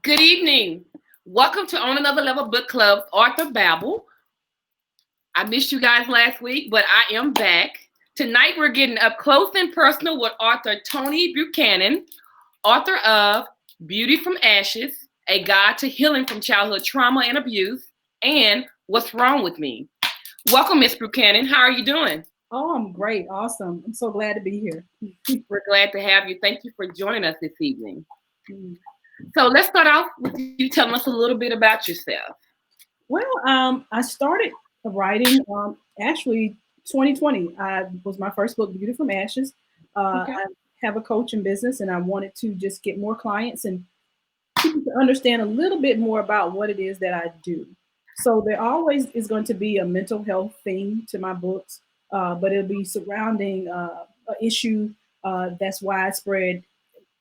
Good evening. Welcome to On Another Level Book Club, author Babble. I missed you guys last week, but I am back. Tonight we're getting up close and personal with author Toni Buchanan, author of Beauty from Ashes, A Guide to Healing from Childhood Trauma and Abuse, and What's Wrong with Me. Welcome, Miss Buchanan. How are you doing? Oh, I'm great. Awesome. I'm so glad to be here. We're glad to have you. Thank you for joining us this evening. Mm. So let's start off with you telling us a little bit about yourself. I started writing actually 2020. I was my first book, Beauty from Ashes. Okay. I have a coaching business, and I wanted to just get more clients and people to understand a little bit more about what it is that I do. So there always is going to be a mental health theme to my books, but it'll be surrounding an issue that's widespread,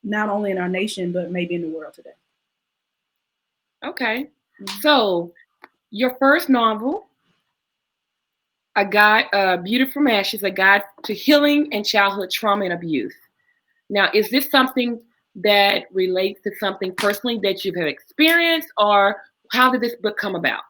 not only in our nation but maybe in the world today. Okay. So your first novel, A Guide, Beauty from Ashes, A Guide to Healing and Childhood Trauma and Abuse. Now, is this something that relates to something personally that you've had experienced, or how did this book come about?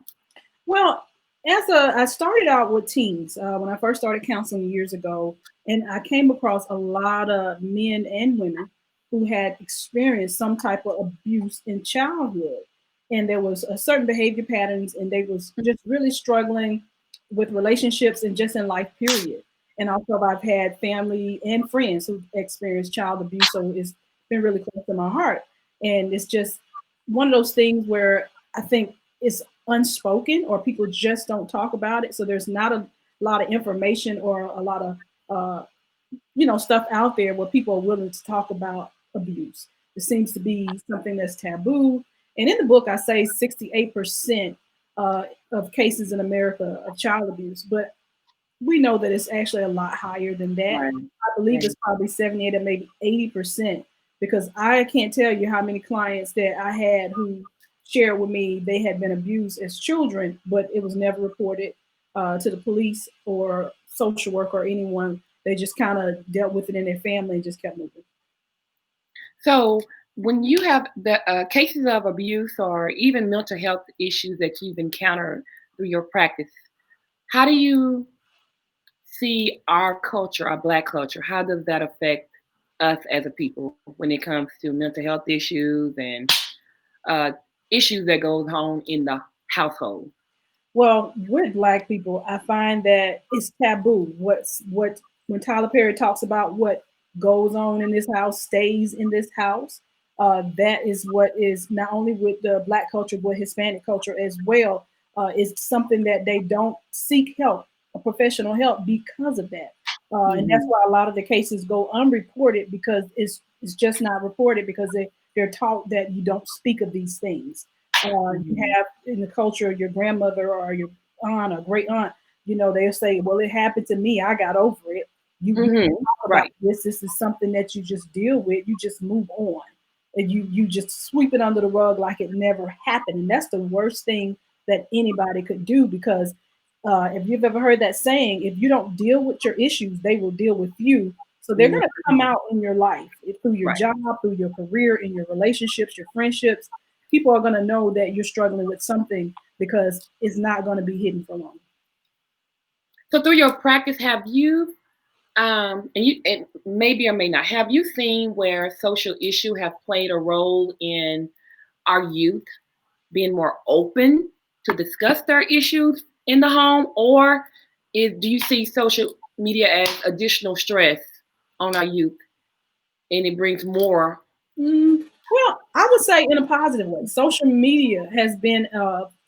Well, I started out with teens when I first started counseling years ago, and I came across a lot of men and women who had experienced some type of abuse in childhood, and there was a certain behavior patterns, and they was just really struggling with relationships and just in life period. And also, I've had family and friends who experienced child abuse, so it's been really close to my heart. And it's just one of those things where I think it's unspoken or people just don't talk about it. So there's not a lot of information or a lot of stuff out there where people are willing to talk about abuse. It seems to be something that's taboo. And in the book, I say 68% of cases in America of child abuse, but we know that it's actually a lot higher than that. Right. I believe Right. it's probably 78 or maybe 80% because I can't tell you how many clients that I had who shared with me they had been abused as children, but it was never reported to the police or social worker or anyone. They just kind of dealt with it in their family and just kept moving. So, when you have the cases of abuse or even mental health issues that you've encountered through your practice, how do you see our culture, our Black culture? How does that affect us as a people when it comes to mental health issues and uh, issues that goes on in the household? Well, with Black people, I find that it's taboo. What when Tyler Perry talks about what goes on in this house stays in this house. That is what is not only with the Black culture but Hispanic culture as well. Is something that they don't seek help, professional help, because of that, and that's Hmm. why a lot of the cases go unreported because it's just not reported because they're taught that you don't speak of these things. You Hmm. have in the culture your grandmother or your aunt or great aunt, they'll say, "Well, it happened to me. I got over it." You don't Hmm. talk about Right. this. This is something that you just deal with. You just move on, and you just sweep it under the rug like it never happened. And that's the worst thing that anybody could do because if you've ever heard that saying, if you don't deal with your issues, they will deal with you. So they're going to come Mhm. out in your life through your Right. job, through your career, in your relationships, your friendships. People are going to know that you're struggling with something because it's not going to be hidden for long. So through your practice, have you and maybe or may not have you seen where social issue have played a role in our youth being more open to discuss their issues in the home, or do you see social media as additional stress on our youth and it brings more? Well, I would say in a positive way. Social media has been,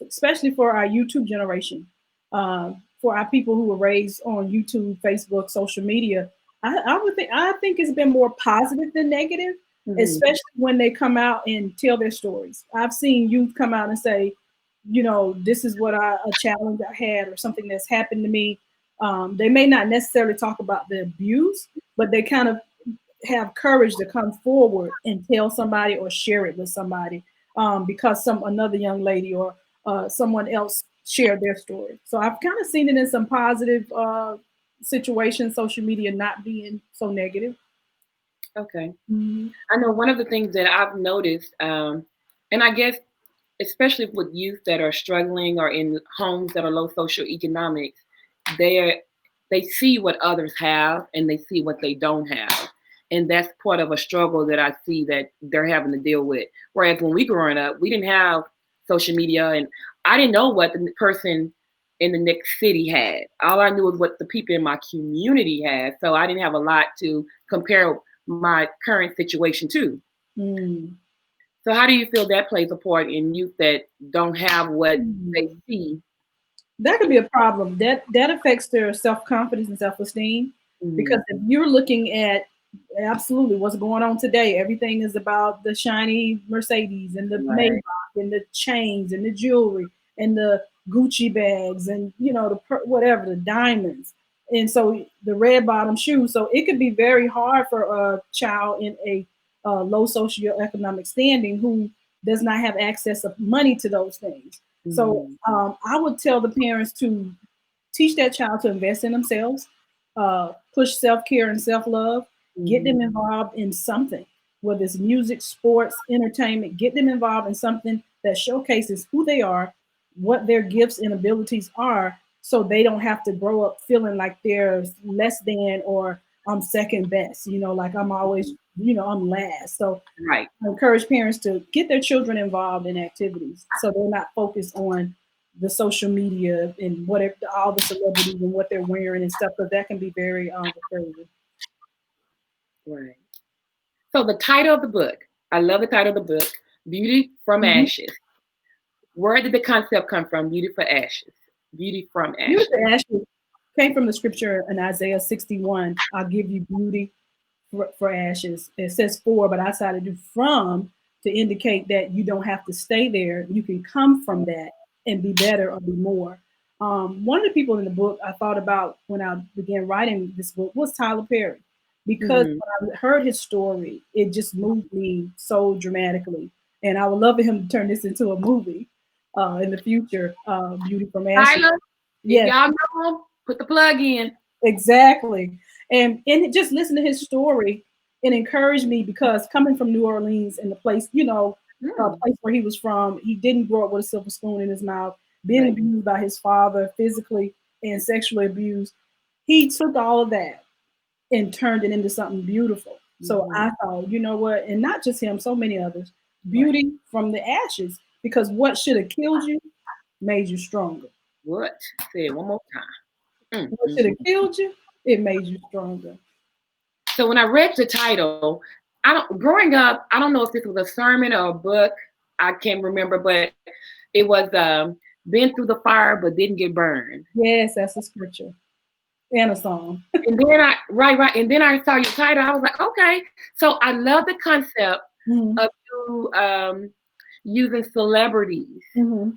especially for our YouTube generation, for our people who were raised on YouTube, Facebook, social media. I think it's been more positive than negative, Mhm. especially when they come out and tell their stories. I've seen youth come out and say, this is what a challenge I had or something that's happened to me. They may not necessarily talk about the abuse, but they kind of have courage to come forward and tell somebody or share it with somebody because some another young lady or someone else shared their story. So I've kind of seen it in some positive situations, social media not being so negative. Okay. Mhm. I know one of the things that I've noticed. And I guess, especially with youth that are struggling or in homes that are low social economics, they they see what others have and they see what they don't have. And that's part of a struggle that I see that they're having to deal with. Whereas when we growing up, we didn't have social media, and I didn't know what the person in the next city had. All I knew was what the people in my community had. So I didn't have a lot to compare my current situation to. Mm. So how do you feel that plays a part in youth that don't have what they Mm. see? That could be a problem. That affects their self confidence and self esteem. Because Mhm. if you're looking at absolutely what's going on today, everything is about the shiny Mercedes and the Right. Maybach and the chains and the jewelry and the Gucci bags and whatever the diamonds, and so the red bottom shoes. So it could be very hard for a child in a low socioeconomic standing who does not have access of money to those things. So Mhm. I would tell the parents to teach that child to invest in themselves, push self care and self love, get them Mhm. involved in something, whether it's music, sports, entertainment, get them involved in something that showcases who they are, what their gifts and abilities are, so they don't have to grow up feeling like they're less than or I'm second best, like I'm always, I'm last. So Right. I encourage parents to get their children involved in activities so they're not focused on the social media and whatever all the celebrities and what they're wearing and stuff, because that can be very discouraging. Right. So the title of the book, I love the title of the book, Beauty from Mm-hmm. Ashes. Where did the concept come from? Beauty for ashes. Beauty from Beauty ashes. actually came from the scripture in Isaiah 61. I'll give you beauty for ashes. It says for, but I decided to do from to indicate that you don't have to stay there. You can come from that and be better or be more. One of the people in the book I thought about when I began writing this book was Tyler Perry, because Mhm. when I heard his story, it just moved me so dramatically. And I would love for him to turn this into a movie in the future, Beauty from Ashes. Tyler, if Yes, y'all know him, put the plug in. exactly. And just listen to his story and encourage me, because coming from New Orleans and the place, Mm. place where he was from, he didn't grow up with a silver spoon in his mouth, being Right. abused by his father physically and sexually abused. He took all of that and turned it into something beautiful. So Mhm. I thought, you know what, and not just him, so many others, Right. beauty from the ashes, because what should have killed you made you stronger. What? Say it one more time. What should have killed you, it made you stronger. So when I read the title, I don't growing up, I don't know if this was a sermon or a book. I can't remember, but it was been through the fire but didn't get burned. Yes, that's a scripture and a song. And then right, and then I saw your title. I was like, okay. So I love the concept Hmm. of you using celebrities Hmm.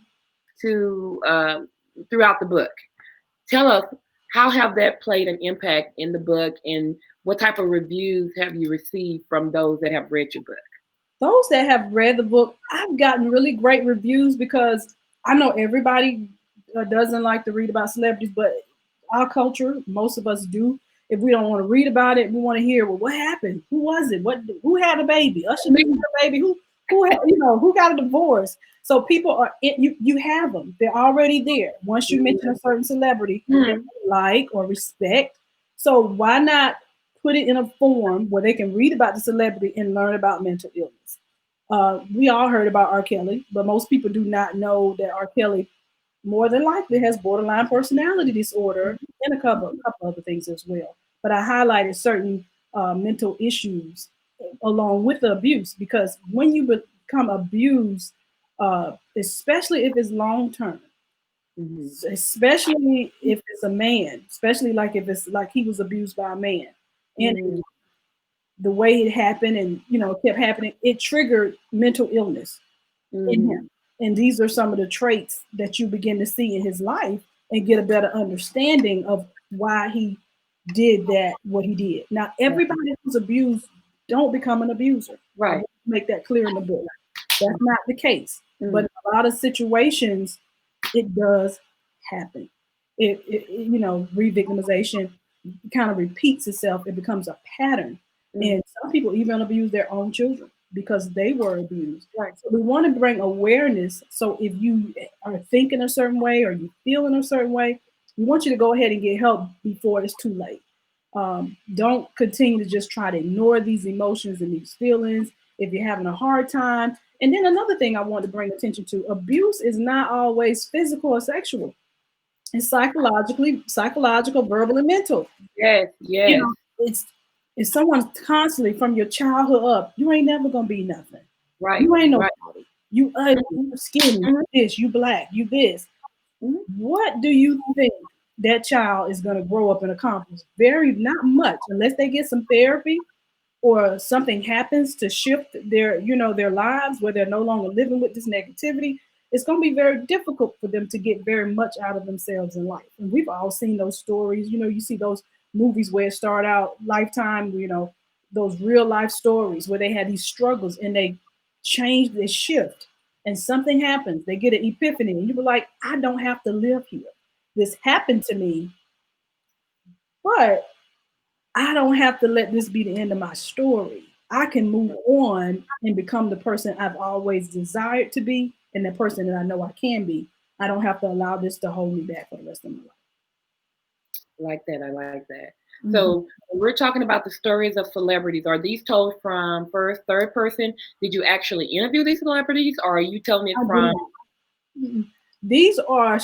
to throughout the book. Tell us, how have that played an impact in the book, and what type of reviews have you received from those that have read your book? Those that have read the book, I've gotten really great reviews, because I know everybody doesn't like to read about celebrities, but our culture, most of us do. If we don't want to read about it, we want to hear, well, what happened? Who was it? Who had a baby? Usher had a baby. Who got a divorce? So people you have them. They're already there. Once you mention a certain celebrity that Mhm. they like or respect, so why not put it in a form where they can read about the celebrity and learn about mental illness? We all heard about R. Kelly, but most people do not know that R. Kelly more than likely has borderline personality disorder and a couple other things as well. But I highlighted certain mental issues along with the abuse, because when you become abused, especially if it's long term, Mhm. especially if it's a man, especially like if it's like he was abused by a man, and Mhm. the way it happened and kept happening, it triggered mental illness in him. Mhm. And these are some of the traits that you begin to see in his life and get a better understanding of why he did that, what he did. Now, Right. everybody who's abused don't become an abuser. I Right. want to make that clear in the book. That's not the case. But Mhm. in a lot of situations, it does happen. Re-victimization kind of repeats itself. It becomes a pattern. Mhm. And some people even abuse their own children. because they were abused. Right. So we want to bring awareness. So if you are thinking a certain way or you feeling a certain way, we want you to go ahead and get help before it's too late. Don't continue to just try to ignore these emotions and these feelings if you're having a hard time. And then another thing I want to bring attention to: abuse is not always physical or sexual. It's psychological, verbal, and mental. Yes, You yes. know, it's if someone's constantly from your childhood up, you ain't never gonna be nothing. Right, You ain't right. nobody. You ugly, Mhm, you skinny, mhm, you this, you black, you this. mhm. What do you think that child is gonna grow up and accomplish? Very not much, unless they get some therapy or something happens to shift their their lives where they're no longer living with this negativity. It's going to be very difficult for them to get very much out of themselves in life. And we've all seen those stories. You see those movies where it start out Lifetime, those real life stories where they had these struggles and they change, they shift, and something happens, they get an epiphany, and you were like, I don't have to live here. This happened to me, but I don't have to let this be the end of my story. I can move on and become the person I've always desired to be and the person that I know I can be. I don't have to allow this to hold me back for the rest of my life. Like that. I like that. Mhm. So when we're talking about the stories of celebrities. Are these told from first, third person? Did you actually interview these celebrities, or are you telling it I did from? not. Mm-mm. These are,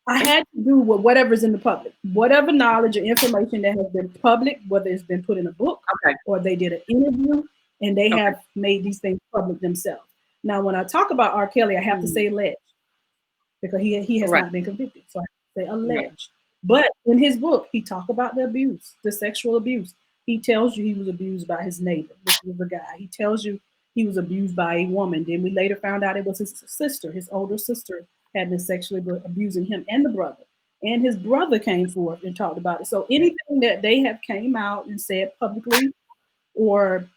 I had to do with whatever's in the public, whatever knowledge or information that has been public, whether it's been put in a book Okay, or they did an interview and they okay. have made these things public themselves. Now, when I talk about R. Kelly, I have to Mhm. say alleged because he has Right, not been convicted. So I say right. alleged. But in his book, he talked about the abuse, the sexual abuse. He tells you he was abused by his neighbor, which was a guy. He tells you he was abused by a woman. Then we later found out it was his sister, his older sister, had been sexually abusing him and the brother. And his brother came forth and talked about it. So anything that they have came out and said publicly or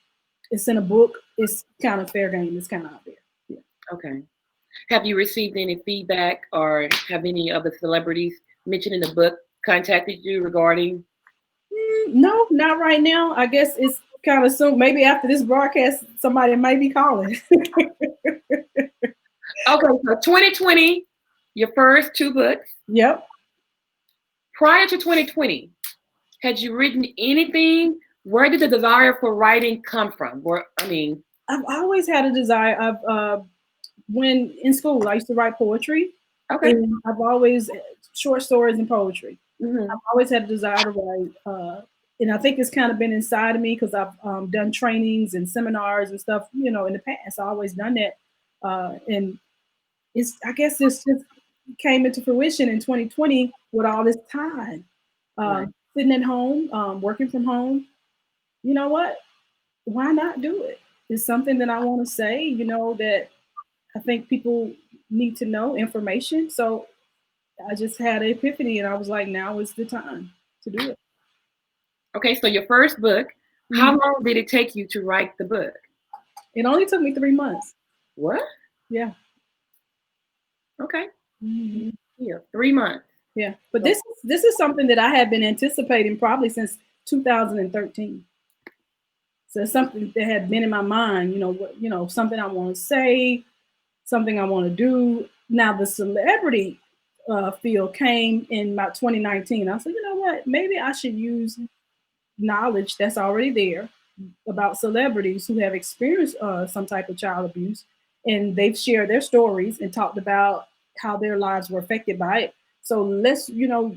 it's in a book, it's kind of fair game. It's kind of out there. Yeah. Okay. Have you received any feedback, or have any of the celebrities mentioned in the book contacted you regarding? No, not right now. I guess it's kind of soon. Maybe after this broadcast, somebody might be calling. Okay, so 2020, your first two books. Yep. Prior to 2020, had you written anything? Where did the desire for writing come from? Where, I mean, I've always had a desire. When in school, I used to write poetry, okay. and I've always short stories and poetry. I've Hmm. always had a desire to write, and I think it's kind of been inside of me because I've done trainings and seminars and stuff, in the past. I always done that, and I guess it's just came into fruition in 2020 with all this time, Right. sitting at home, working from home. You know what? Why not do it? It's something that I want to say. That I think people need to know information. So I just had an epiphany, and I was like, now is the time to do it. Okay, so your first book, how Mhm. long did it take you to write the book? It only took me 3 months. What? Yeah. Okay. Mhm. Yeah, 3 months. Yeah. But So, this is something that I had been anticipating probably since 2013. So it's something that had been in my mind, something I want to say, something I want to do. Now the celebrity field came in about 2019. I said, you know what? Maybe I should use knowledge that's already there about celebrities who have experienced some type of child abuse, and they've shared their stories and talked about how their lives were affected by it. So let's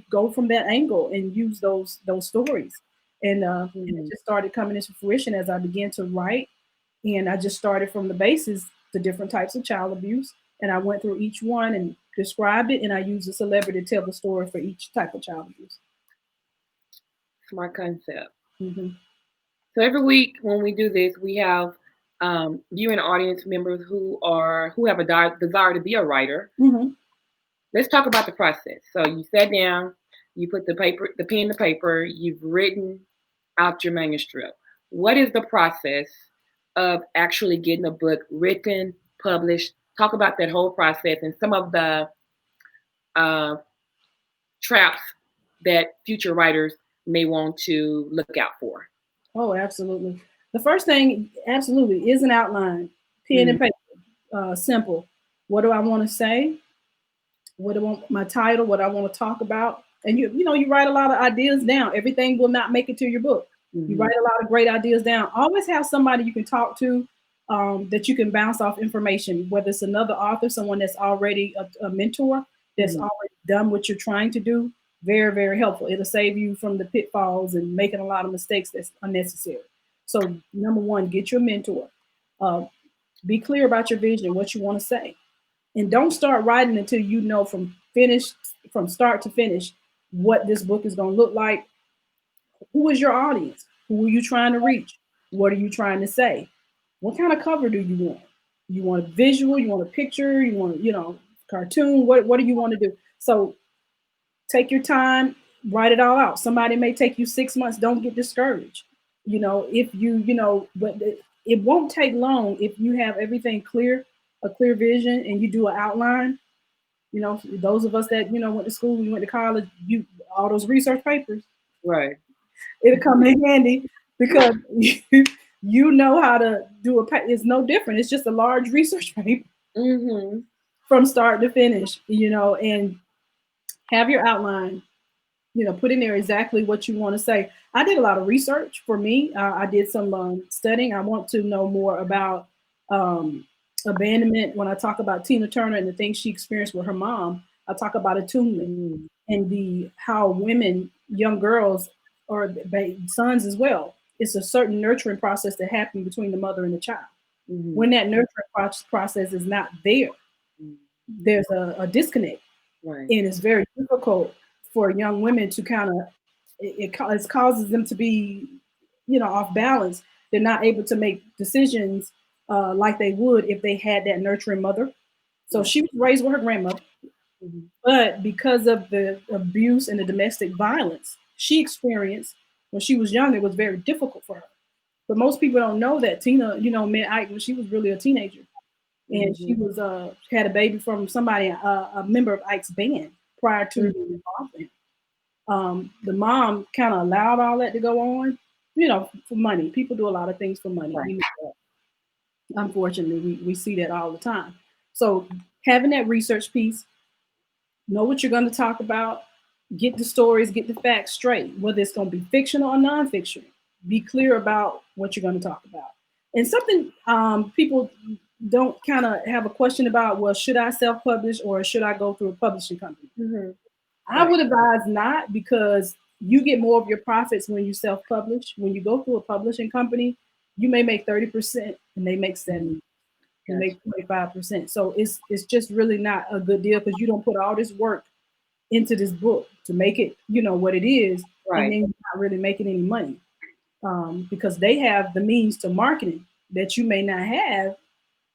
go from that angle and use those stories, and it mhm. just started coming into fruition as I began to write, and I just started from the basis, the different types of child abuse, and I went through each one and described it, and I used a celebrity to tell the story for each type of child abuse. Smart concept. Hmm. So every week when we do this, we have viewing audience members who have a desire to be a writer. Hmm. Let's talk about the process. So you sat down, you put the pen to paper, you've written out your manuscript. What is the process of actually getting a book written, published? Talk about that whole process and some of the uh, traps that future writers may want to look out for. Oh, absolutely. The first thing, absolutely, is an outline, pen Mm, and paper, simple. What do I want to say? What do I want my title? What I want to talk about? And you write a lot of ideas down. Everything will not make it to your book. You mm-hmm. write a lot of great ideas down. Always have somebody you can talk to, that you can bounce off information, whether it's another author, someone that's already a mentor, that's Mm-hmm. already done what you're trying to do. Very, very helpful. It'll save you from the pitfalls and making a lot of mistakes that's unnecessary. So, number one, get your mentor. Uh, be clear about your vision, what you want to say, and don't start writing until you know from start to finish what this book is going to look like. Who is your audience? Who are you trying to reach? What are you trying to say? What kind of cover do you want? You want a visual? You want a picture? You want, cartoon? What do you want to do? So take your time, write it all out. Somebody may take you 6 months. Don't get discouraged. If but it won't take long if you have everything clear, a clear vision, and you do an outline. Those of us that went to school, we went to college, you all those research papers, Right. it'll come in handy because you know how to do it's no different. It's just a large research paper Mm-hmm. from start to finish, and have your outline, put in there exactly what you want to say. I did a lot of research for me. I did some studying. I want to know more about um, abandonment. When I talk about Tina Turner and the things she experienced with her mom, I talk about attunement Mm-hmm. and the how women, young girls, or sons as well. It's a certain nurturing process that happens between the mother and the child. Mm-hmm. When that nurturing process is not there, there's a disconnect, Right. and it's very difficult for young women to kind of it causes them to be off balance. They're not able to make decisions like they would if they had that nurturing mother. So Right. she was raised with her grandmother, Mm-hmm. but because of the abuse and the domestic violence she experienced when she was young, it was very difficult for her. But most people don't know that Tina, met Ike when she was really a teenager, and she Mm-hmm. was had a baby from somebody, a member of Ike's band, prior to being Mm-hmm. involved in. The mom kind of allowed all that to go on, for money. People do a lot of things for money. Right. Unfortunately, we see that all the time. So having that research piece, know what you're going to talk about, get the stories, get the facts straight, whether it's going to be fictional or nonfiction. Be clear about what you're going to talk about. And something people don't kind of have a question about, well, should I self publish or should I go through a publishing company? Mm-hmm. I Right. would advise not, because you get more of your profits when you self publish. When you go through a publishing company, you may make 30% and they make 70. Mm-hmm. You Gotcha. make 25%. So it's just really not a good deal because you don't put all this work into this book to make it, what it is, and Right. then you're not really making any money, because they have the means to marketing that you may not have,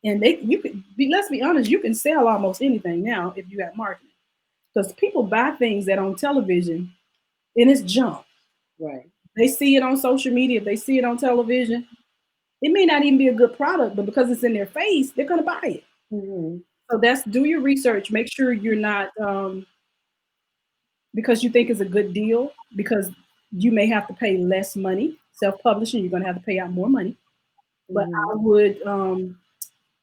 and you could be. Let's be honest, you can sell almost anything now if you got marketing, because people buy things that on television and it's junk. Right. They see it on social media, if they see it on television, it may not even be a good product, but because it's in their face, they're gonna buy it. Mm-hmm. So that's do your research. Make sure you're not because you think it's a good deal, because you may have to pay less money. Self-publishing, you're going to have to pay out more money. But Mm-hmm. I would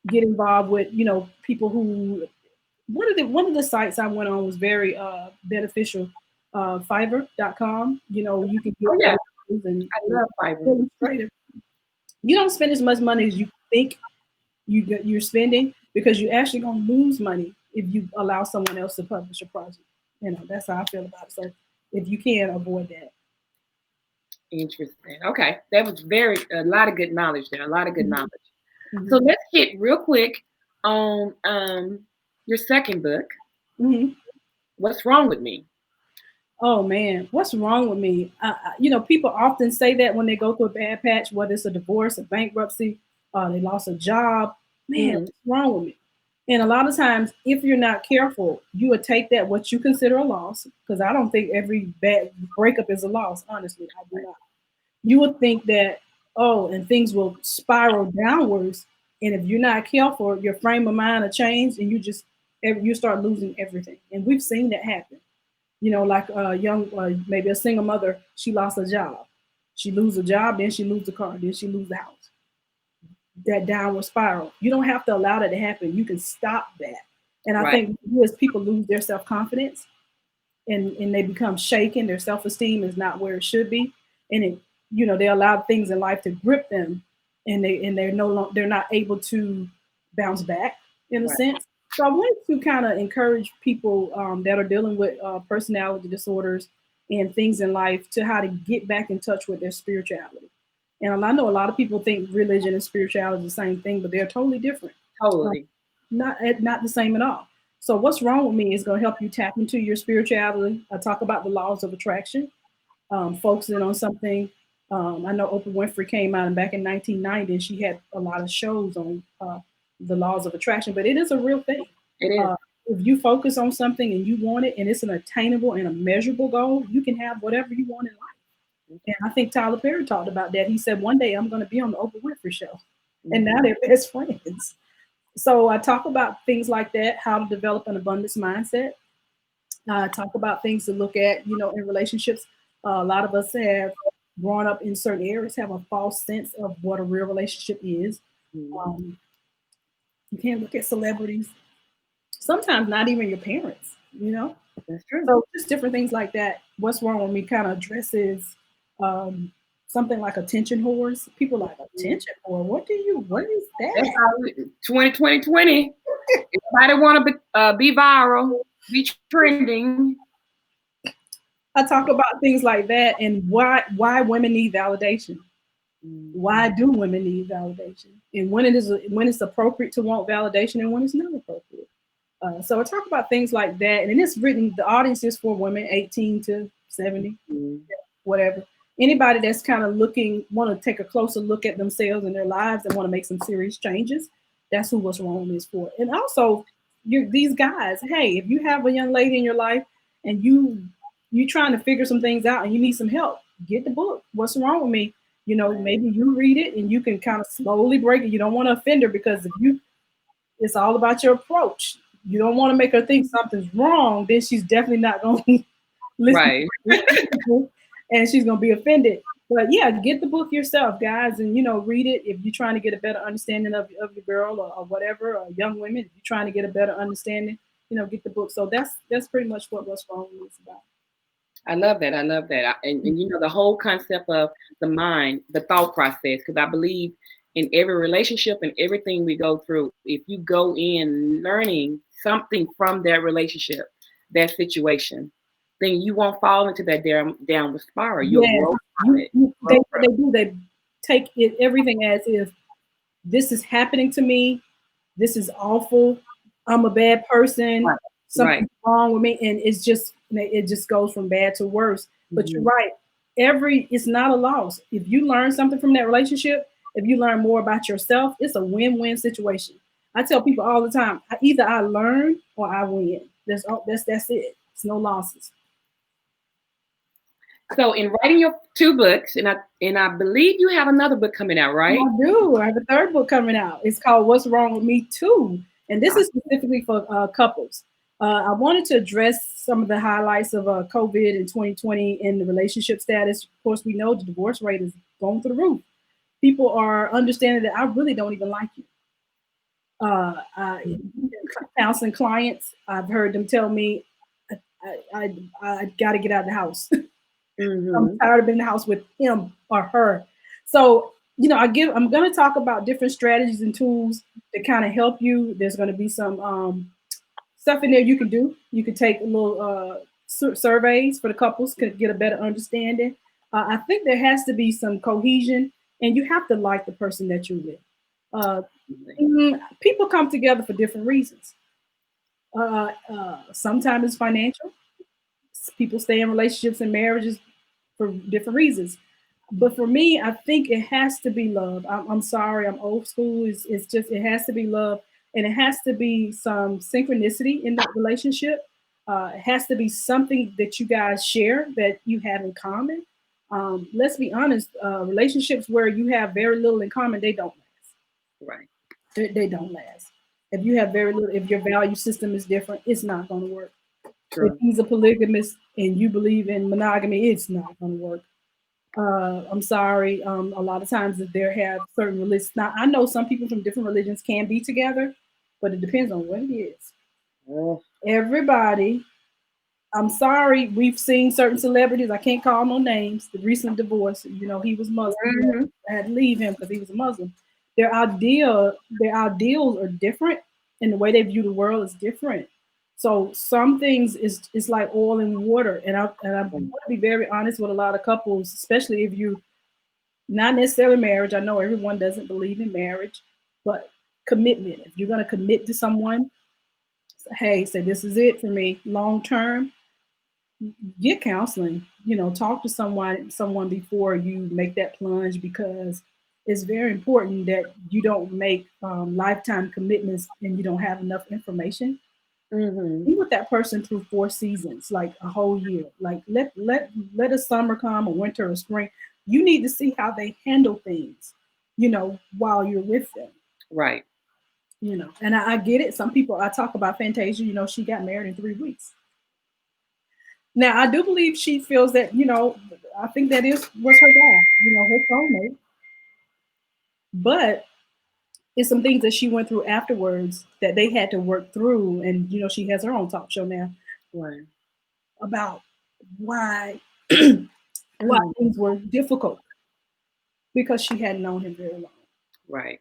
get involved with people who one of the sites I went on was very beneficial. Fiverr.com. You can get Oh yeah, articles and I love fiber. illustrative. You don't spend as much money as you think you're spending, because you're actually going to lose money if you allow someone else to publish a project. That's how I feel about it. So if you can avoid that. Interesting. Okay, that was a lot of good knowledge there. A lot of good Mhm. knowledge. So Mhm. let's hit real quick on your second book. Mhm. What's wrong with me? Oh man, what's wrong with me? People often say that when they go through a bad patch, whether it's a divorce, a bankruptcy, they lost a job. Man, Mm-hmm. what's wrong with me? And a lot of times, if you're not careful, you would take that what you consider a loss, because I don't think every bad breakup is a loss. Honestly, I do not. You would think that, oh, and things will spiral downwards, and if you're not careful, your frame of mind will change, and you start losing everything. And we've seen that happen. Like a young, maybe a single mother, she lost a job. She lose a job, then she lose the car, then she lose the house. That downward spiral. You don't have to allow that to happen. You can stop that. And I Right. think as people lose their self-confidence and they become shaken, their self-esteem is not where it should be. And it, they allow things in life to grip them and they're no longer they're not able to bounce back in a Right. sense. So I wanted to kind of encourage people that are dealing with personality disorders and things in life to how to get back in touch with their spirituality. And I know a lot of people think religion and spirituality is the same thing, but they're totally different. Uh, Totally. not the same at all. So what's wrong with me is going to help you tap into your spirituality. I talk about the laws of attraction, focusing on something. I know Oprah Winfrey came out and back in 1990, and she had a lot of shows on the laws of attraction, but it is a real thing. It is. If you focus on something and you want it, and it's an attainable and a measurable goal, you can have whatever you want in life. And I think Tyler Perry talked about that. He said, one day I'm going to be on the Oprah Winfrey show. And now they're best friends. So I talk about things like that, how to develop an abundance mindset. Talk about things to look at, in relationships. A lot of us have grown up in certain areas, have a false sense of what a real relationship is. Um, you can't look at celebrities, sometimes not even your parents. That's true. So just different things like that. What's wrong with me kind of addresses something like attention whores. People like attention whore. What is That's that? how 2020. Everybody want to be viral, be trending. I talk about things like that and why women need validation. Why do women need validation? And when it's appropriate to want validation and when it's not appropriate. So I talk about things like that, and it's written. The audience is for women 18 to 70, whatever. Anybody that's kind of want to take a closer look at themselves and their lives and want to make some serious changes. That's who What's Wrong is for. And also, these guys. Hey, if you have a young lady in your life and you trying to figure some things out and you need some help, get the book. What's Wrong with Me? Maybe you read it and you can kind of slowly break it. You don't want to offend her because it's all about your approach. You don't want to make her think something's wrong, then she's definitely not going to listen Right. and she's going to be offended. But yeah, get the book yourself, guys, and read it if you're trying to get a better understanding of your girl or whatever, or young women, if you're trying to get a better understanding, get the book. So that's pretty much what What's Wrong with Me is about. I love that. And the whole concept of the mind, the thought process, because I believe in every relationship and everything we go through, if you go in learning something from that relationship, that situation, then you won't fall into that downward spiral. You'll grow from it. They do. They take it everything as if this is happening to me. This is awful. I'm a bad person. Right. Something's wrong with me, and it just goes from bad to worse. But you're right. It's not a loss. If you learn something from that relationship, if you learn more about yourself, it's a win-win situation. I tell people all the time, either I learn or I win. That's it. It's no losses. So in writing your 2 books, and I believe you have another book coming out, right? I do. I have a 3rd book coming out. It's called What's Wrong with Me Too, and this is specifically for couples. I wanted to address some of the highlights of COVID in 2020 and the relationship status. Of course, we know the divorce rate is going through the roof. People are understanding that I really don't even like you. Counseling clients, I've heard them tell me, I got to get out of the house. I'm tired of being in the house with him or her. So, I'm going to talk about different strategies and tools to kind of help you. There's going to be some stuff in there you can do. You can take a little surveys for the couples, could get a better understanding. I think there has to be some cohesion, and you have to like the person that you're with. People come together for different reasons. Sometimes it's financial. People stay in relationships and marriages for different reasons. But for me, I think it has to be love. I'm sorry, I'm old school. It's just, it has to be love. And it has to be some synchronicity in that relationship. It has to be something that you guys share that you have in common. Let's be honest, relationships where you have very little in common, they don't last. Right. They don't last. If you have very little, if your value system is different, it's not going to work. True. If he's a polygamist and you believe in monogamy, it's not going to work. I'm sorry. A lot of times that there have certain religions. Now I know some people from different religions can be together, but it depends on what it is. Oh, Everybody, I'm sorry, we've seen certain celebrities. I can't call no names. The recent divorce, he was Muslim. mhm. I had to leave him because he was a Muslim. Their ideals are different, and the way they view the world is different. So some things is like oil and water, and I want to be very honest with a lot of couples, especially if you not necessarily marriage. I know everyone doesn't believe in marriage, but commitment. If you're going to commit to someone, hey, say this is it for me long term, get counseling. Talk to someone before you make that plunge, because it's very important that you don't make lifetime commitments and you don't have enough information. Mhm. Be with that person through 4 seasons, like a whole year. Like let a summer come, a winter, a spring. You need to see how they handle things, while you're with them. Right. And I get it. Some people, I talk about Fantasia, she got married in 3 weeks. Now I do believe she feels that, I think that is was her guy, her soulmate. But it's some things that she went through afterwards that they had to work through. And she has her own talk show now Right. about why why Mhm. things were difficult, because she hadn't known him very long. Right.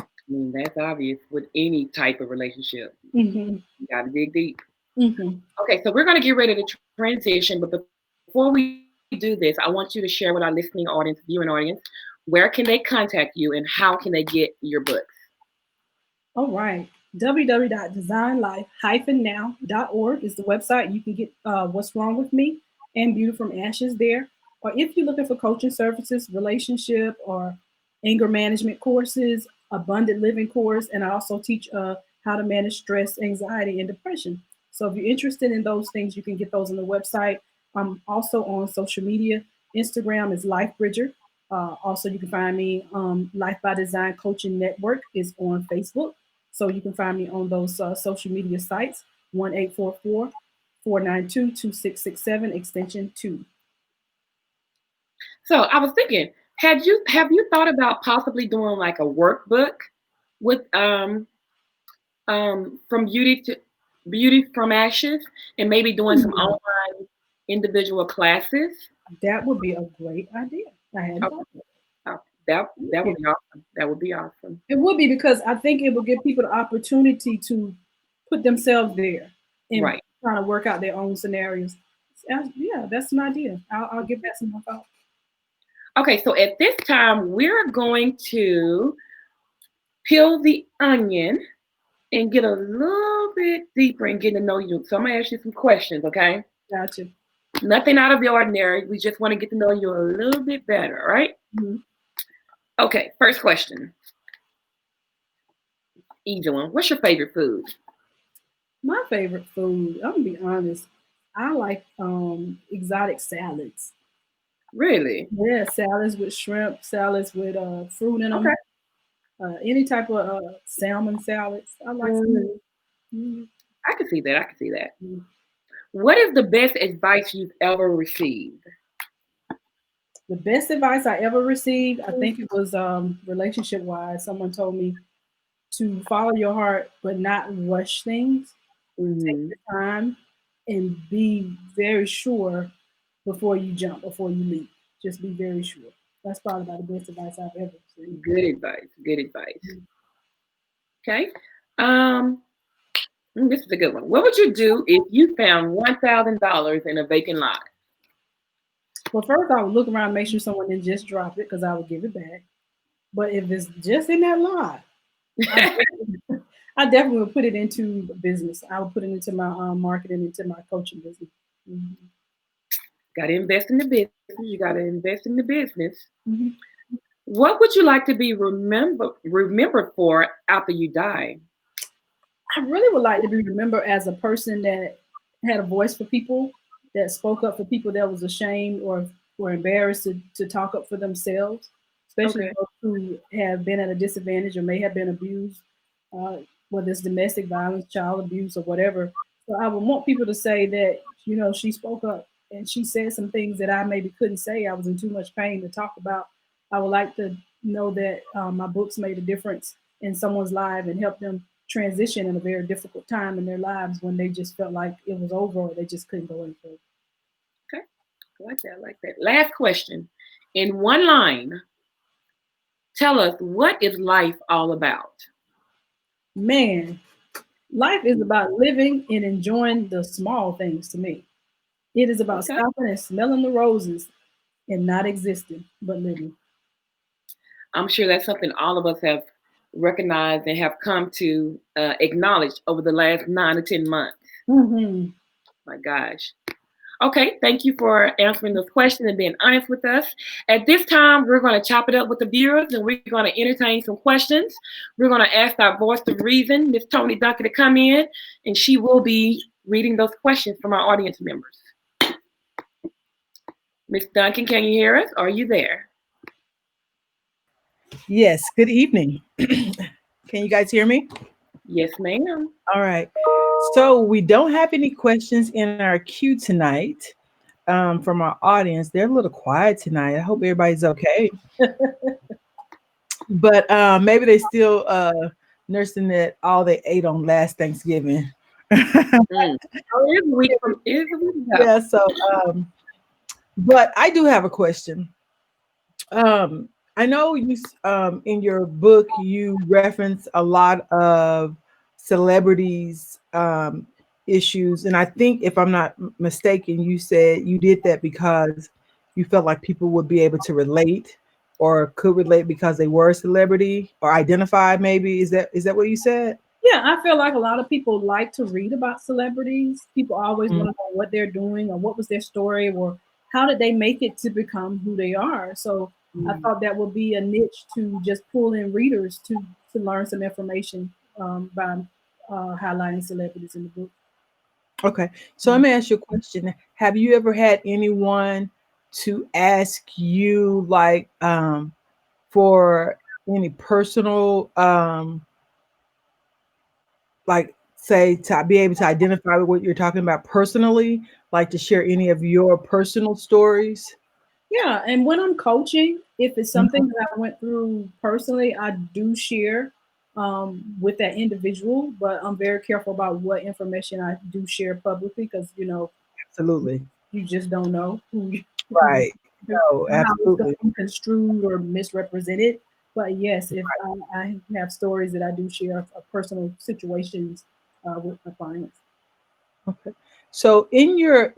I mean, that's obvious with any type of relationship. Hmm. You got to dig deep. Hmm. Okay, so we're going to get ready to transition, but before we do this, I want you to share with our listening audience, viewing audience, where can they contact you and how can they get your books? All right. www.designlife-now.org is the website. You can get What's Wrong with Me and Beauty from Ashes there. Or if you're looking for coaching services, relationship or anger management courses, abundant living course, and I also teach how to manage stress, anxiety, and depression. So if you're interested in those things, you can get those on the website. I'm also on social media. Instagram is LifeBridger. Also, you can find me Life by Design Coaching Network is on Facebook. So you can find me on those social media sites, 1-844-492-2667 extension 2. So I was thinking, have you thought about possibly doing like a workbook with from beauty from ashes, and maybe doing some Hmm. online individual classes? That would be a great idea. I hadn't Okay. thought of Oh, that it. would be awesome. That would be awesome. It would be, because I think it would give people the opportunity to put themselves there and Right. trying to work out their own scenarios. Yeah, that's an idea. I'll give that some more thought. Okay, so at this time, we're going to peel the onion and get a little bit deeper and get to know you. So I'm gonna ask you some questions, okay? Gotcha. Nothing out of the ordinary. We just want to get to know you a little bit better, all right? Mhm. Okay, first question. Easy one. What's your favorite food? My favorite food, I'm gonna be honest, I like exotic salads. Really? Yeah, salads with shrimp, salads with fruit in Okay. them, any type of salmon salads. I like some. Mhm. Mhm. I can see that. I can see that. What is the best advice you've ever received? The best advice I ever received, I think it was relationship wise. Someone told me to follow your heart, but not rush things. Take Hmm. your time and be very sure before you jump, before you leap. Just be very sure. That's probably about the best advice I've ever received. Good advice. Good advice. Okay. Um, this is a good one. What would you do if you found $1,000 in a vacant lot? Well, first I would look around, make sure someone didn't just drop it, because I would give it back. But if it's just in that lot, I definitely, I definitely would put it into business. I would put it into my marketing, into my coaching business. Mhm. Got to invest in the business. You got to invest in the business. Mhm. What would you like to be remembered for after you die? I really would like to be remembered as a person that had a voice for people, that spoke up for people that was ashamed or were embarrassed to talk up for themselves, especially Okay. those who have been at a disadvantage or may have been abused, uh, whether it's domestic violence, child abuse, or whatever. So I would want people to say that, she spoke up. and she said some things that I maybe couldn't say. I was in too much pain to talk about. I would like to know that my books made a difference in someone's life and helped them transition in a very difficult time in their lives when they just felt like it was over or they just couldn't go any further. Okay. I like that. I like that. Last question. In one line, tell us, what is life all about? Man, life is about living and enjoying the small things to me. It is about Okay. stopping and smelling the roses and not existing, but living. I'm sure that's something all of us have recognized and have come to acknowledge over the last 9 to 10 months. Mm-hmm. My gosh. Okay, thank you for answering those questions and being honest with us. At this time, we're going to chop it up with the viewers and we're going to entertain some questions. We're going to ask our voice of reason, Miss Toni Duncan, to come in, and she will be reading those questions from our audience members. Miss Duncan, can you hear us? Are you there? Yes, good evening. Can you guys hear me? Yes, ma'am. All right. So we don't have any questions in our queue tonight from our audience. They're a little quiet tonight. I hope everybody's okay. But maybe they still nursing that all they ate on last Thanksgiving. Oh, it is a week from it is a week ago. Yeah, so but I do have a question. I know in your book you reference a lot of celebrities issues, and I think if I'm not mistaken, you said you did that because you felt like people would be able to relate or could relate because they were a celebrity or identify. Maybe is that what you said? Yeah, I feel like a lot of people like to read about celebrities. People always want to know what they're doing or what was their story or how did they make it to become who they are. So I Mm-hmm. thought that would be a niche to just pull in readers to learn some information by highlighting celebrities in the book. Okay, so let me ask you a question. Have you ever had anyone to ask you like for any personal like say to be able to identify with what you're talking about personally, like to share any of your personal stories? Yeah, and when I'm coaching, if it's Mhm. something that I went through personally, I do share with that individual, but I'm very careful about what information I do share publicly because Absolutely. you just don't know Right. No, how it's going absolutely. to be construed or misrepresented. But yes, if I have stories that I do share of personal situations with my clients. Okay. So in your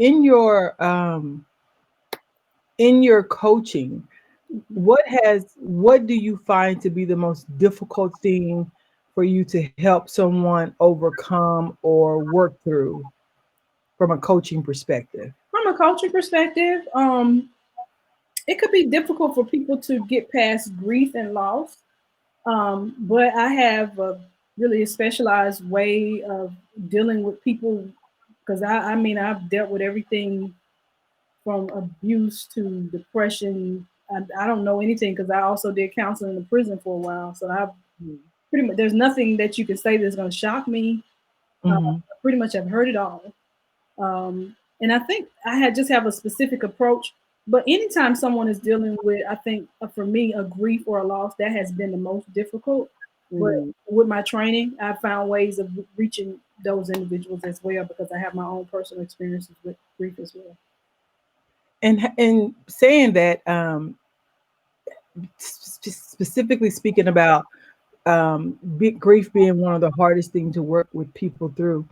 coaching, Mhm. what do you find to be the most difficult thing for you to help someone overcome or work through from a coaching perspective? From a coaching perspective, it could be difficult for people to get past grief and loss. But I have a really a specialized way of dealing with people because I mean, I've dealt with everything from abuse to depression. I don't know anything because I also did counseling in the prison for a while. So I've pretty much, there's nothing that you can say that's going to shock me. I Mm-hmm. pretty much have heard it all. And I think I had just have a specific approach. But anytime someone is dealing with, I think for me, a grief or a loss, that has been the most difficult. But Mhm. with my training, I found ways of reaching those individuals as well because I have my own personal experiences with grief as well. And saying that, specifically speaking about big grief being one of the hardest things to work with people through.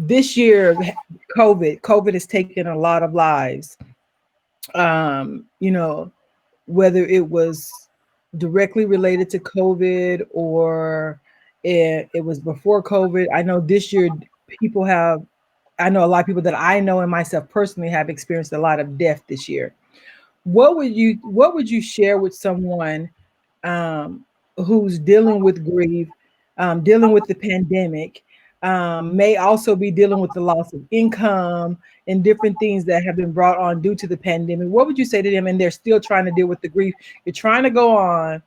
This year, COVID has taken a lot of lives. You know, whether it was directly related to COVID or it was before COVID. I know this year people have. I know a lot of people that I know and myself personally have experienced a lot of death this year. What would you share with someone um, who's dealing with grief, dealing with the pandemic, may also be dealing with the loss of income and different things that have been brought on due to the pandemic? What would you say to them? And they're still trying to deal with the grief. You're trying to go on.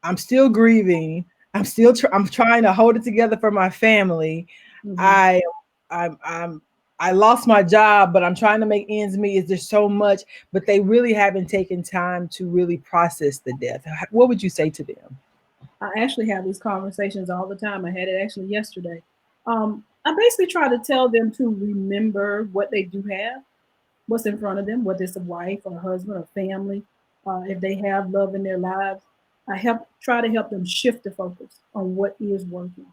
I'm still grieving. I'm trying to hold it together for my family. Mhm. I I'm I lost my job, but I'm trying to make ends meet. Is there so much, but they really haven't taken time to really process the death. What would you say to them? I actually have these conversations all the time. I had it actually yesterday. I basically try to tell them to remember what they do have, what's in front of them, whether it's a wife or a husband or family, if they have love in their lives. I try to help them shift the focus on what is working.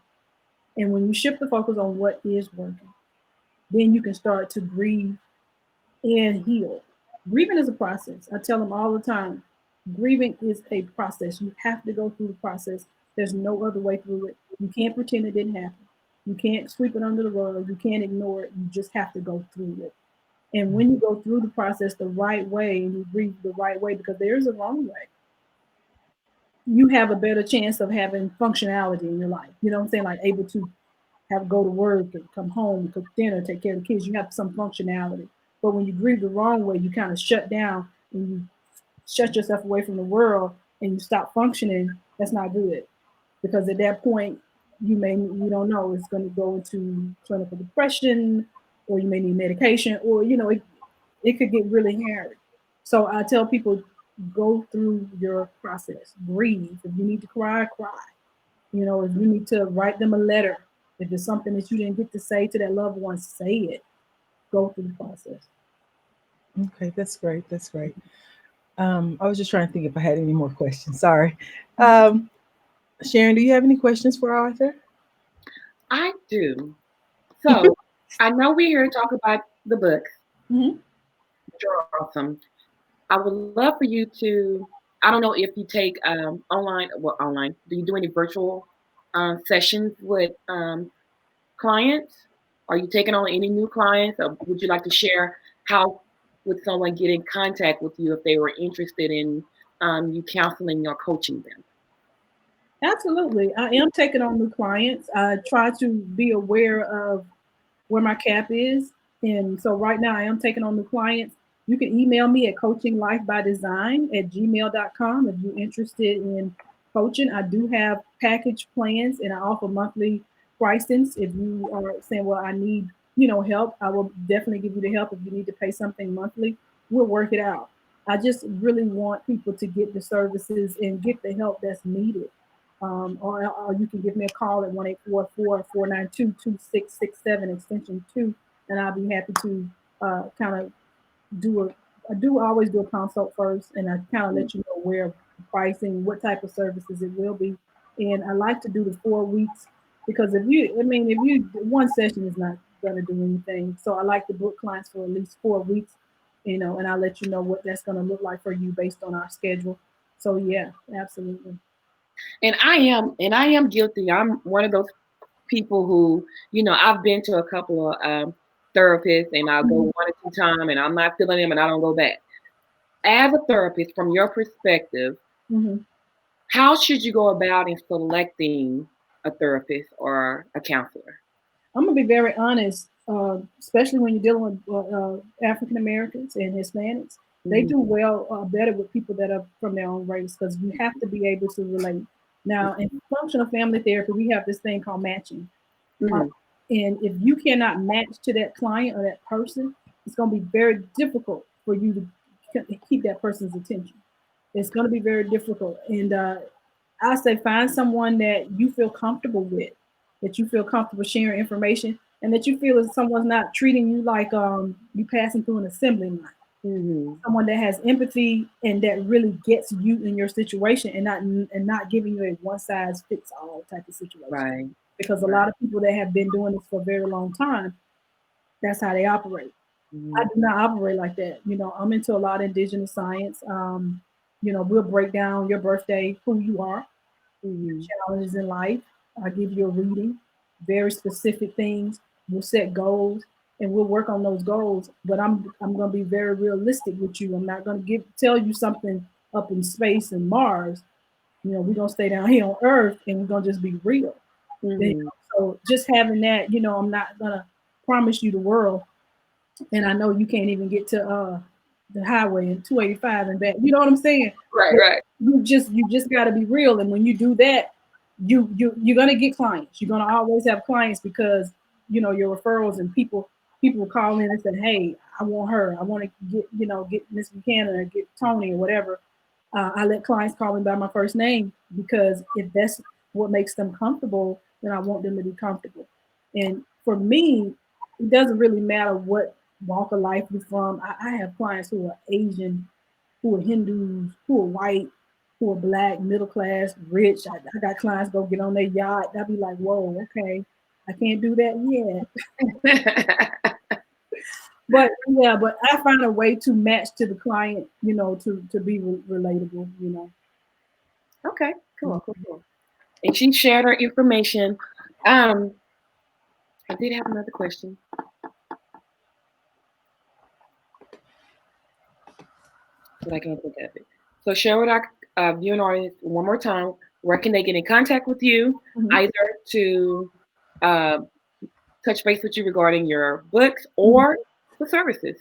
And when you shift the focus on what is working, then you can start to grieve and heal. Grieving is a process. I tell them all the time, grieving is a process. You have to go through the process. There's no other way through it. You can't pretend it didn't happen. You can't sweep it under the rug. You can't ignore it. You just have to go through it. And when you go through the process the right way and you grieve the right way, because there is a wrong way, you have a better chance of having functionality in your life. You know what I'm saying? Like able to have go to work and come home, cook dinner, take care of the kids. You have some functionality. But when you grieve the wrong way, you kind of shut down and you shut yourself away from the world and you stop functioning. That's not good because at that point you don't know it's going to go into clinical depression or you may need medication or it could get really hard. So I tell people go through your process, breathe. If you need to cry, cry. If you need to write them a letter, if it's something that you didn't get to say to that loved one, say it. Go through the process. Okay, that's great. That's great. I was just trying to think if I had any more questions. Sorry. Mhm. Sharon, do you have any questions for Arthur? I do. So I know we're here to talk about the books, Mhm. which are awesome. I would love for you to. I don't know if you take online. Well, online. Do you do any virtual sessions with clients? Are you taking on any new clients? Or would you like to share how would someone get in contact with you if they were interested in you counseling or coaching them? Absolutely. I am taking on new clients. I try to be aware of where my cap is. And so right now I am taking on new clients. You can email me at coachinglifebydesign@gmail.com if you're interested in coaching. I do have package plans and I offer monthly pricings. If you are saying, well, I need, help, I will definitely give you the help. If you need to pay something monthly, we'll work it out. I just really want people to get the services and get the help that's needed. Or you can give me a call at 1-844-492-2667 extension 2, and I'll be happy to kind of do I do always do a consult first, and I kind of let you know where pricing, what type of services it will be, and I like to do the 4 weeks because if you one session is not going to do anything, so I like to book clients for at least 4 weeks, and I'll let you know what that's going to look like for you based on our schedule. So yeah, absolutely. And I am guilty. I'm one of those people who, I've been to a couple of therapists, and I'll go Mhm. 1 or 2 times, and I'm not feeling them, and I don't go back. As a therapist, from your perspective, Mhm. how should you go about in selecting a therapist or a counselor? I'm gonna be very honest, especially when you're dealing with African Americans and Hispanics. They Mhm. do well better with people that are from their own race because you have to be able to relate. Now, in functional family therapy, we have this thing called matching, uh, Mhm. and if you cannot match to that client or that person, it's going to be very difficult for you to keep that person's attention. It's going to be very difficult, and I say find someone that you feel comfortable with, that you feel comfortable sharing information, and that you feel that someone's not treating you like you passing through an assembly line. Mhm. Someone that has empathy and that really gets you in your situation, and not giving you a one size fits all type of situation. Right. Because a Right. lot of people that have been doing this for a very long time, that's how they operate. I Mhm. do not operate like that. I'm into a lot of indigenous science. We'll break down your birthday, who you are, Mhm. challenges in life. I give you a reading, very specific things. We'll set goals and we'll work on those goals. But I'm going to be very realistic with you. I'm not going to tell you something up in space and Mars. We're going to stay down here on Earth and we're going to just be real. Mhm. So just having that, I'm not going to promise you the world, and I know you can't even get to the highway in 285 and back. You know what I'm saying? Right. But Right. you just got to be real, and when you do that, you're gonna get clients. You're gonna always have clients because your referrals and people people will call in and say, "Hey, I want her. I want to get Miss Buchanan or get Toni or whatever." I let clients call me by my first name because if that's what makes them comfortable, then I want them to be comfortable. And for me, it doesn't really matter what walk of life you're from. I have clients who are Asian, who are Hindus, who are white, who are black, middle class, rich. I got clients go get on their yacht. I'll be like, whoa, okay, I can't do that yet. But yeah, but I find a way to match to the client, to be relatable. Okay, cool. And she shared her information. I did have another question. But I can't think of it. So share with our viewing audience one more time. Where can they get in contact with you, either to touch base with you regarding your books or the services?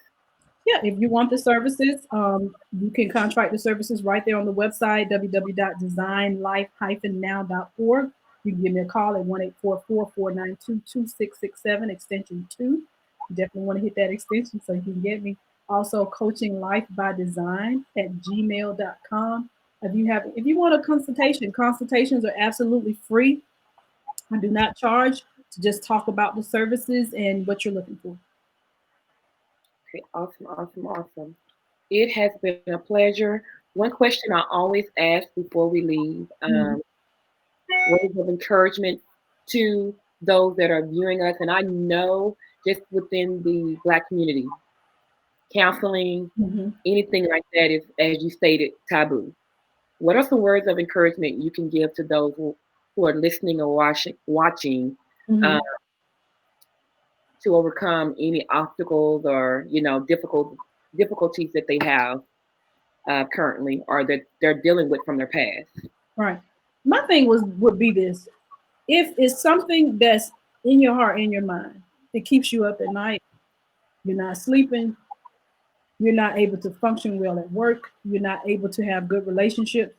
Yeah, if you want the services, you can contract the services right there on the website, www.designlife-now.org. You can give me a call at 1-844-492-2667, extension 2. You definitely want to hit that extension so you can get me. Also, coachinglifebydesign@gmail.com. If you want a consultation, consultations are absolutely free. I do not charge to just talk about the services and what you're looking for. Okay, awesome. It has been a pleasure. One question I always ask before we leave, words of encouragement to those that are viewing us, and I know just within the Black community, counseling, anything like that is, as you stated, taboo. What are some words of encouragement you can give to those who are listening or watching to overcome any obstacles or difficulties that they have currently or that they're dealing with from their past? Right. My thing would be this: if it's something that's in your heart, in your mind, it keeps you up at night, you're not sleeping, you're not able to function well at work, you're not able to have good relationships,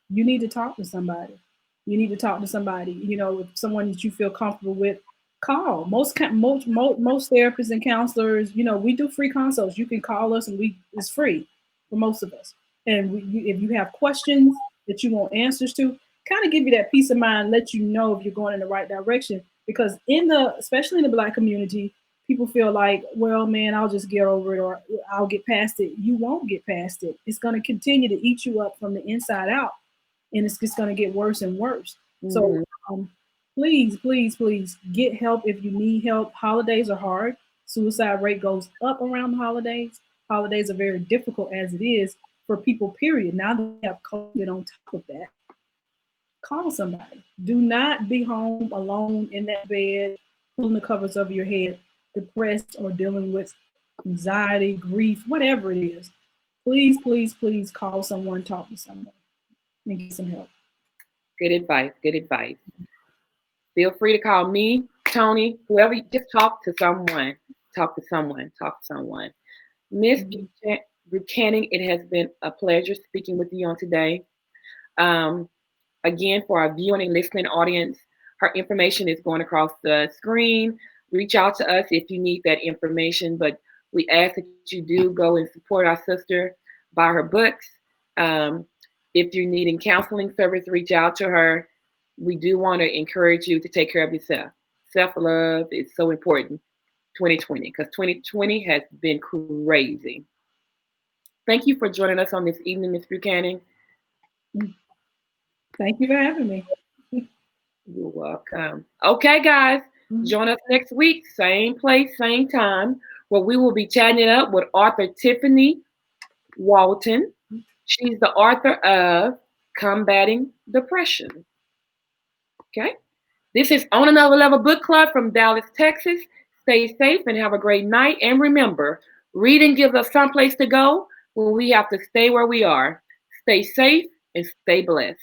you need to talk to somebody. You need to talk to somebody, if someone that you feel comfortable with, call. Most therapists and counselors, we do free consults. You can call us and it's free for most of us. And if you have questions that you want answers to, kind of give you that peace of mind, let you know if you're going in the right direction. Because especially in the Black community, people feel like, well, man, I'll just get over it or I'll get past it. You won't get past it. It's going to continue to eat you up from the inside out, and it's just going to get worse and worse. So please get help if you need help. Holidays are hard. Suicide rate goes up around the holidays. Holidays are very difficult as it is for people, period. Now they have COVID on top of that. Call somebody. Do not be home alone in that bed, pulling the covers over your head, depressed or dealing with anxiety, grief, whatever it is. Please call someone, talk to someone, and get some help. Good advice. Feel free to call me, Toni, whoever. Just talk to someone. Miss Buchanan, it has been a pleasure speaking with you on today. Again, for our viewing and listening audience, her information is going across the screen. Reach out to us if you need that information, but we ask that you do go and support our sister, buy her books. If you're needing counseling service, reach out to her. We do want to encourage you to take care of yourself. Self-love is so important. 2020, because 2020 has been crazy. Thank you for joining us on this evening, Ms. Buchanan. Thank you for having me. You're welcome. Okay, guys, join us next week, same place, same time, where we will be chatting it up with author Tiffany Walton. She's the author of Combating Depression. Okay? This is On Another Level Book Club from Dallas, Texas. Stay safe and have a great night. And remember, reading gives us someplace to go when we have to stay where we are. Stay safe and stay blessed.